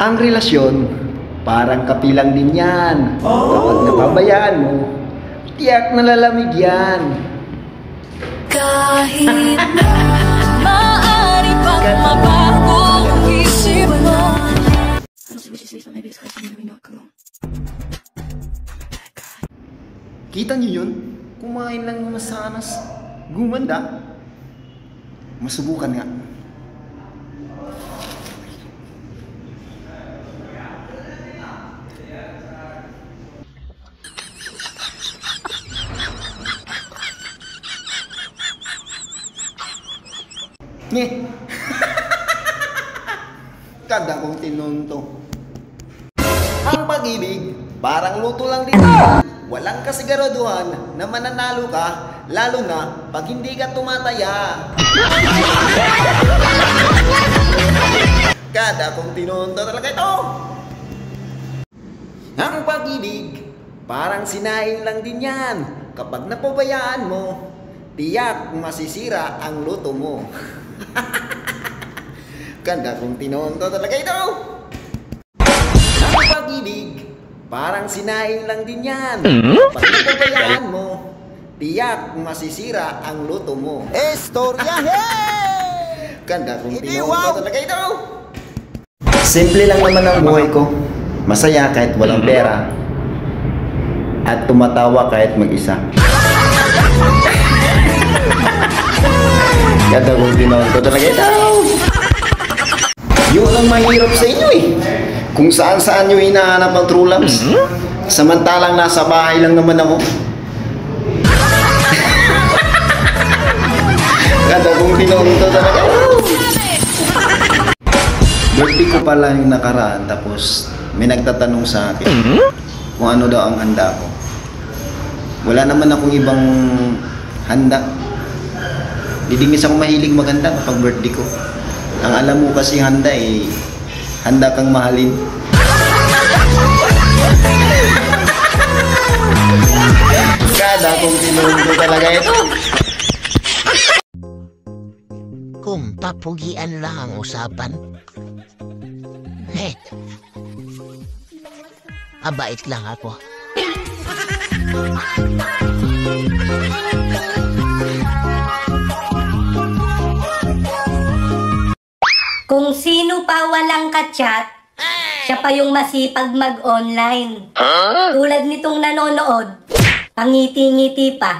Ang relasyon, parang kape lang din yan. Kapag napabayaan mo, tiyak nalalamig yan. Kahit na maaari pang mabago ang isip mo. Kita niyo yun? Kumain lang naman sana gumanda. Masubukan nga. Nye. Kada kong tinunto. Ang pag-ibig, parang luto lang din. Walang kasiguraduhan na mananalo ka, lalo na pag hindi ka tumataya. Kada kong tinunto talaga ito. Ang pag-ibig, parang sinaing lang din yan. Kapag napabayaan mo, tiyak masisira ang luto mo. Ganda kong tinunto talaga ito. Ang pag-ibig, parang sinaing lang din yan. Pag napabayaan mo, tiyak masisira ang luto mo. Estoryahe! Ganda kong tinunto talaga ito. Simple lang naman ang buhay ko. Masaya kahit walang pera. At tumatawa kahit mag-isa. Ganda kong tinunto talaga ito. Yun ang mahirap sa inyo eh. Kung saan-saan nyo hinahanap ang true loves. Samantalang nasa bahay lang naman ako. Ganda kong tinunto talaga. Birthday ko pala yung nakaraan, tapos may nagtatanong sa akin kung ano daw ang handa ko. Wala naman akong ibang handa. Didingis ako mahilig maganda kapag birthday ko. Ang alam mo kasi handa eh, handa kang mahalin. Kada kong tinunto talaga ito. Kung papugian lang ang usapan, abait lang ako. Kung sino pa walang ka-chat, siya pa yung masipag mag-online. Tulad nitong nanonood, pangiti-ngiti pa.